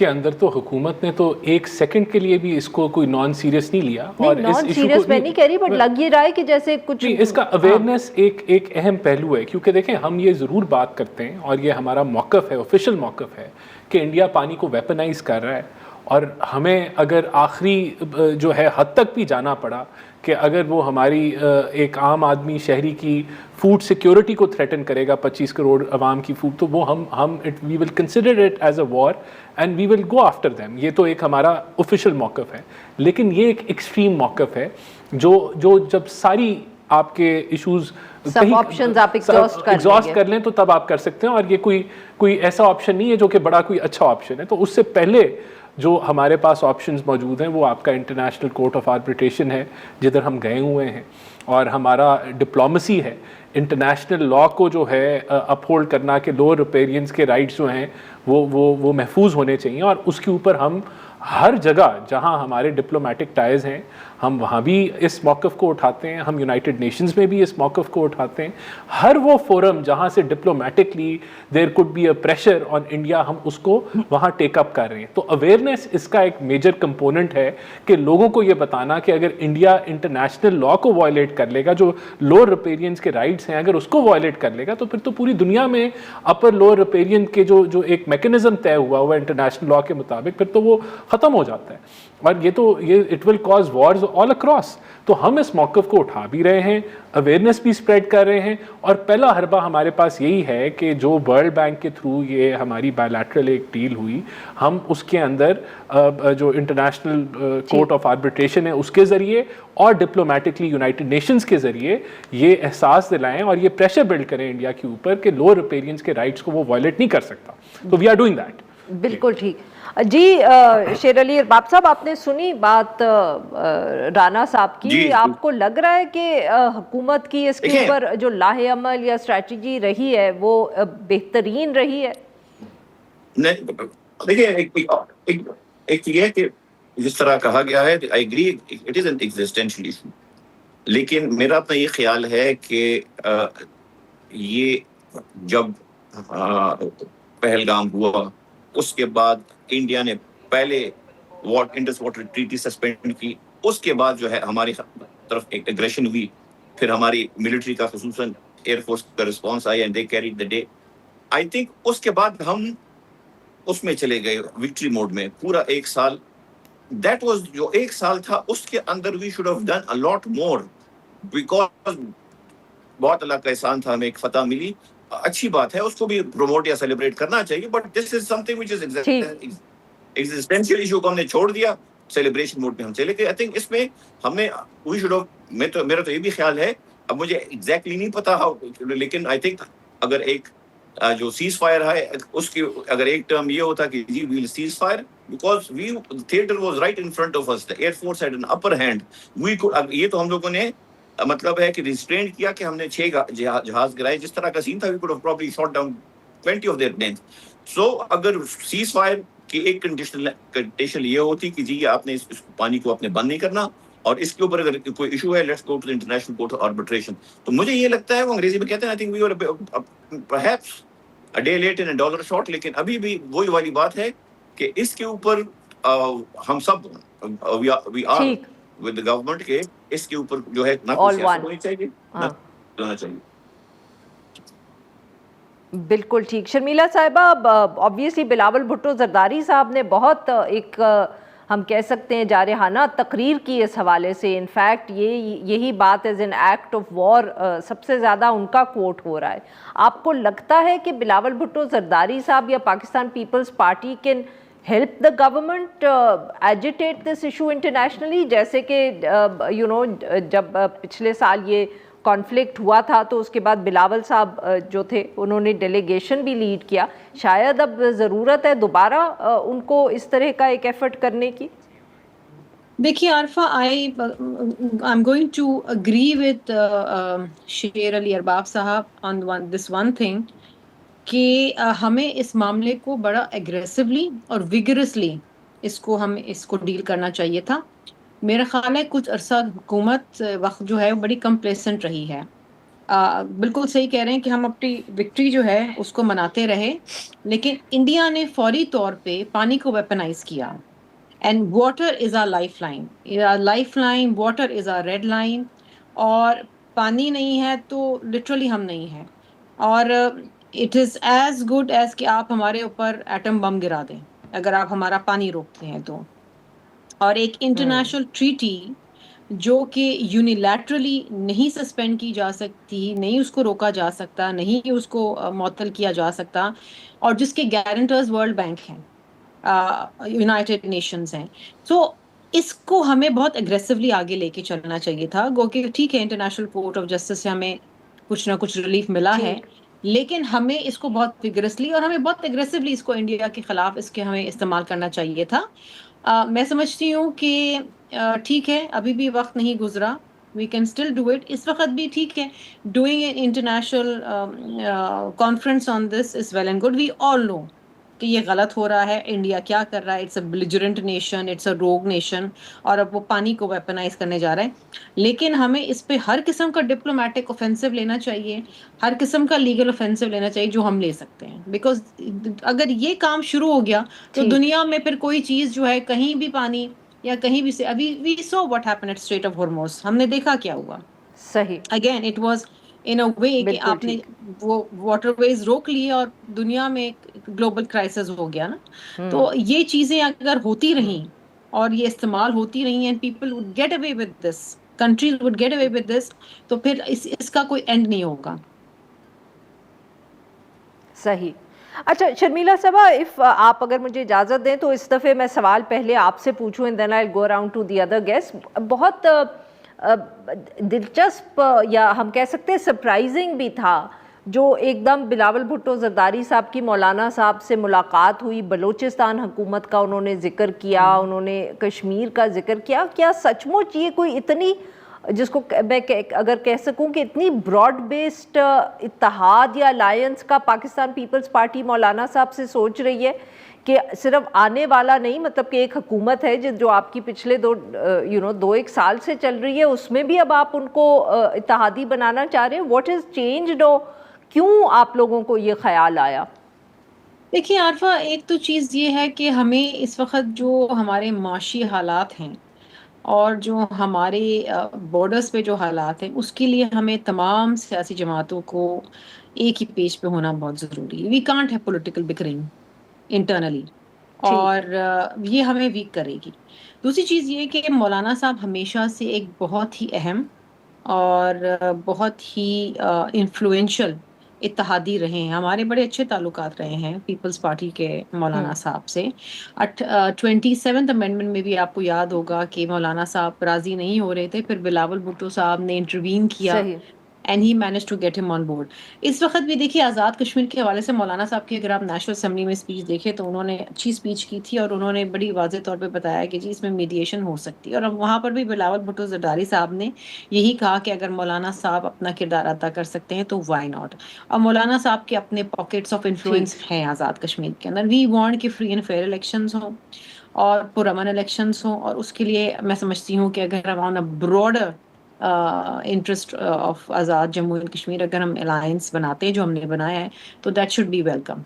کے اندر تو حکومت نے تو ایک سیکنڈ کے لیے بھی اس کو کوئی نان سیریس نہیں لیا. اور نان سیریس میں نہیں کہہ رہی، بٹ لگ یہ رہا ہے کہ جیسے کچھ اس کا اویئرنیس ایک اہم پہلو ہے. کیونکہ دیکھیں ہم یہ ضرور بات کرتے ہیں اور یہ ہمارا موقف ہے، آفیشیل موقف ہے، کہ انڈیا پانی کو ویپنائز کر رہا ہے. اور ہمیں اگر آخری جو ہے حد تک بھی جانا پڑا کہ اگر وہ ہماری ایک عام آدمی شہری کی فوڈ سیکیورٹی کو تھریٹن کرے گا 25 کروڑ عوام کی فوڈ، تو وہ ہم we will consider it as a war and we will go after them. یہ تو ایک ہمارا آفیشیل موقف ہے. لیکن یہ ایک ایکسٹریم موقف ہے جو جب ساری آپ کے ایشوز سب آپشنز آپ ایگزاسٹ کر لیں تو تب آپ کر سکتے ہیں. اور یہ کوئی ایسا آپشن نہیں ہے جو کہ بڑا کوئی اچھا آپشن ہے. تو اس سے پہلے جو ہمارے پاس آپشنز موجود ہیں وہ آپ کا انٹرنیشنل کورٹ آف آربیٹریشن ہے جدھر ہم گئے ہوئے ہیں، اور ہمارا ڈپلومسی ہے انٹرنیشنل لا کو جو ہے اپہولڈ کرنا کہ لوور ریپیرینز کے رائٹس جو ہیں وہ محفوظ ہونے چاہیے. اور اس کے اوپر ہم ہر جگہ جہاں ہمارے ڈپلومیٹک ٹائز ہیں ہم وہاں بھی اس موقف کو اٹھاتے ہیں. ہم یونائٹڈ نیشنز میں بھی اس موقف کو اٹھاتے ہیں. ہر وہ فورم جہاں سے diplomatically there could be a pressure on India ہم اس کو وہاں ٹیک اپ کر رہے ہیں. تو اویئرنیس اس کا ایک میجر کمپوننٹ ہے کہ لوگوں کو یہ بتانا کہ اگر انڈیا انٹرنیشنل لا کو وائلیٹ کر لے گا، جو لوور ریپیرینز کے رائٹس ہیں اگر اس کو وائلیٹ کر لے گا، تو پھر تو پوری دنیا میں اپر لوور ریپیرین کے جو ایک میکینزم طے ہوا انٹرنیشنل لا کے مطابق پھر تو وہ ختم ہو جاتا ہے. اور یہ it will cause wars all across. تو ہم اس موقف کو اٹھا بھی رہے ہیں، اویئرنیس بھی اسپریڈ کر رہے ہیں. اور پہلا حربہ ہمارے پاس یہی ہے کہ جو ورلڈ بینک کے تھرو یہ ہماری بائیلیٹرل ایک ڈیل ہوئی، ہم اس کے اندر جو انٹرنیشنل کورٹ آف آربیٹریشن ہے اس کے ذریعے اور ڈپلومیٹکلی یونائٹڈ نیشنز کے ذریعے یہ احساس دلائیں اور یہ پریشر بلڈ کریں انڈیا کے اوپر کہ لوور ریپیرینز کے رائٹس کو وہ وائلیٹ نہیں کر سکتا. تو وی آر ڈوئنگ دیٹ. بالکل ٹھیک. جی شیر علی ارباب صاحب، آپ نے سنی بات رانا صاحب کی. آپ کو لگ رہا ہے کہ حکومت کی اس کے اوپر جو لاہ عمل یا اسٹریٹجی رہی ہے وہ بہترین رہی ہے؟ دیکھیے ایک یہ ہے کہ جس طرح کہا گیا ہے I agree it is an existential issue, لیکن میرا اپنا یہ خیال ہے کہ یہ جب پہلگام ہوا اس کے بعد انڈیا نے پہلے انڈس واٹر ٹریٹی سسپینڈ کی، اس کے بعد جو ہے ہماری طرف ایک اگریشن ہوئی، پھر ہماری ملٹری کا خصوصاً ایئر فورس کا رسپانس آیا and they carried the day. I think اس کے بعد ہم اس میں چلے گئے وکٹری موڈ میں پورا ایک سال. دیٹ واز جو ایک سال تھا اس کے اندر we should have done a lot more, because بہت اللہ کا احسان تھا، ہمیں ایک فتح ملی. اچھی بات ہے، اس کو بھی پروموٹ یا سیلیبریٹ کرنا چاہیے، but this is some thing which is existential issue کو ہم نے چھوڑ دیا، سیلیبریشن موڈ میں ہم چلے گئے. آئی تھنک اس میں ہم نے وی شوڈ ہیو، میرا تو یہ بھی خیال ہے، اب مجھے ایگزیکٹلی نہیں پتا لیکن آئی تھنک اگر ایک جو سیز فائر ہے اس کی اگر ایک ٹرم یہ ہوتا کہ جی well ceasefire because we theatre was right in front of us, air force had an upper hand. We کو یہ تو ہم لوگوں نے مطلب ہے کہ ریسٹرینڈ کیا کہ ہم نے 6 جہاز گرائے. جس طرح کا سین تھا we could have probably shot down 20 of their planes. So اگر سیز فائر کی ایک کنڈیشن یہ ہوتی کہ جی آپ نے اس پانی کو اپنے بند نہیں کرنا اور اس کے اوپر اگر کوئی ایشو ہے let's go to the International Court of Arbitration. تو مجھے یہ لگتا ہے وہ انگریزی میں کہتے ہیں I think we were perhaps a day late and a dollar short. لیکن ابھی بھی وہی والی بات ہے کہ اس کے اوپر ہم سب we are with the government کہ اس کے اوپر جو ہے نہ کوئی سیاست ہونی چاہیے نہ ہونا چاہیے. بالکل ٹھیک. شرمیلا صاحبہ، obviously بلاول بھٹو زرداری صاحب نے بہت ایک ہم کہہ سکتے ہیں جارحانہ تقریر کی اس حوالے سے. انفیکٹ یہی بات is an act of war سب سے زیادہ ان کا کوٹ ہو رہا ہے. آپ کو لگتا ہے کہ بلاول بھٹو زرداری صاحب یا Pakistan Peoples Party can help the government agitate this issue internationally? جیسے کہ جب پچھلے سال یہ کانفلکٹ ہوا تھا تو اس کے بعد بلاول صاحب جو تھے انہوں نے ڈیلیگیشن بھی لیڈ کیا. شاید اب ضرورت ہے دوبارہ ان کو اس طرح کا ایک ایفرٹ کرنے کی. دیکھیے Arifa, I'm going to agree with شیر علی ارباب صاحب on this one thing کہ ہمیں اس معاملے کو بڑا ایگریسولی اور ویگرسلی اس کو ڈیل کرنا چاہیے تھا. میرا خیال ہے کچھ عرصہ حکومت وقت جو ہے بڑی کمپلیسنٹ رہی ہے. بالکل صحیح کہہ رہے ہیں کہ ہم اپنی وکٹری جو ہے اس کو مناتے رہے، لیکن انڈیا نے فوری طور پہ پانی کو ویپنائز کیا. And water is our lifeline, lifeline, water is our red line. اور پانی نہیں ہے تو لٹرلی ہم نہیں ہیں. اور it is as good as کہ آپ ہمارے اوپر ایٹم بم گرا دیں اگر آپ ہمارا پانی روکتے ہیں تو. اور ایک انٹرنیشنل ٹریٹی جو کہ یونیلیٹرلی نہیں سسپینڈ کی جا سکتی، نہیں اس کو روکا جا سکتا، نہیں اس کو معطل کیا جا سکتا، اور جس کے گارنٹرز ورلڈ بینک ہیں، یونائٹڈ نیشنز ہیں. تو اس کو ہمیں بہت اگریسولی آگے لے کے چلنا چاہیے تھا. گو کہ ٹھیک ہے انٹرنیشنل کورٹ آف جسٹس سے ہمیں کچھ نہ کچھ ریلیف ملا ہے، لیکن ہمیں اس کو بہت وگرسلی اور ہمیں بہت اگریسولی اس کو انڈیا کے خلاف اس کے ہمیں استعمال کرنا چاہیے تھا. میں سمجھتی ہوں کہ ٹھیک ہے ابھی بھی وقت نہیں گزرا، we can still do it. اس وقت بھی ٹھیک ہے، doing an international conference on this is well and good. We all know کہ یہ غلط ہو رہا ہے، انڈیا کیا کر رہا ہے، it's a belligerent nation, it's a rogue nation, اور اب وہ پانی کو ویپنائز کرنے جا رہا ہے. لیکن ہمیں اس پہ ہر قسم کا ڈپلومیٹک اوفینسو لینا چاہیے، ہر قسم کا لیگل اوفینسو لینا چاہیے جو ہم لے سکتے ہیں. بیکاز اگر یہ کام شروع ہو گیا تو دنیا میں پھر کوئی چیز جو ہے کہیں بھی پانی یا کہیں بھی سے، ابھی we saw what happen at strait of Hormuz, ہم نے دیکھا کیا ہوا. صحیح، again it was in a way کہ بالکل آپ نے ٹھیک. وہ واٹر ویز روک لیے اور دنیا میں گلوبل کرائسس ہو گیا نا. تو یہ چیزیں اگر ہوتی رہیں اور یہ استعمال ہوتی رہیں and people would get away with this, countries would get away with this, تو پھر اس کا کوئی اینڈ نہیں ہوگا. صحیح. اچھا شرمیلا صاحبہ، اف آپ اگر مجھے اجازت دیں تو اس دفعہ میں سوال پہلے آپ سے پوچھوں and then I go around to the other guest. بہت دلچسپ یا ہم کہہ سکتے ہیں سرپرائزنگ بھی تھا جو ایک دم بلاول بھٹو زرداری صاحب کی مولانا صاحب سے ملاقات ہوئی، بلوچستان حکومت کا انہوں نے ذکر کیا، انہوں نے کشمیر کا ذکر کیا. کیا سچ مچ یہ کوئی اتنی، جس کو میں اگر کہہ سکوں کہ اتنی براڈ بیسڈ اتحاد یا الائنس کا پاکستان پیپلز پارٹی مولانا صاحب سے سوچ رہی ہے کہ صرف آنے والا نہیں، مطلب کہ ایک حکومت ہے جو آپ کی پچھلے دو ایک سال سے چل رہی ہے، اس میں بھی اب آپ ان کو اتحادی بنانا چاہ رہے ہیں. واٹ از چینجڈ، کیوں آپ لوگوں کو یہ خیال آیا؟ دیکھیے عارفہ، ایک تو چیز یہ ہے کہ ہمیں اس وقت جو ہمارے معاشی حالات ہیں اور جو ہمارے بارڈرز پہ جو حالات ہیں، اس کے لیے ہمیں تمام سیاسی جماعتوں کو ایک ہی پیج پہ ہونا بہت ضروری ہے. We can't have political bickering internally, اور یہ ہمیں ویک کرے گی. دوسری چیز یہ کہ مولانا صاحب ہمیشہ سے ایک بہت ہی اہم اور بہت ہی انفلوئنشل اتحادی رہے ہیں. ہمارے بڑے اچھے تعلقات رہے ہیں پیپلز پارٹی کے مولانا صاحب سے. 27th امینڈمنٹ میں بھی آپ کو یاد ہوگا کہ مولانا صاحب راضی نہیں ہو رہے تھے، پھر بلاول بھٹو صاحب نے انٹروین کیا صحیح. And he managed to get him on board. اس وقت بھی دیکھیے آزاد کشمیر کے حوالے سے مولانا صاحب کی اگر آپ نیشنل اسمبلی میں اسپیچ دیکھیں تو انہوں نے اچھی اسپیچ کی تھی، اور انہوں نے بڑی واضح طور پہ بتایا کہ جی اس میں میڈیشن ہو سکتی ہے. اور اب وہاں پر بھی بلاول بھٹو زرداری صاحب نے یہی کہا کہ اگر مولانا صاحب اپنا کردار ادا کر سکتے ہیں تو وائی ناٹ. اور مولانا صاحب کے اپنے پاکٹس آف انفلوئنس ہیں آزاد کشمیر کے اندر. وی وانٹ کہ فری اینڈ فیئر الیکشنز ہوں اور پرامن الیکشنز ہوں، اور اس کے لیے میں سمجھتی ہوں کہ اگر ہم on a broader interest of Azad Jammu and Kashmir اگر ہم الائنس بناتے ہیں جو ہم نے بنایا ہے تو دیٹ شوڈ بی ویلکم.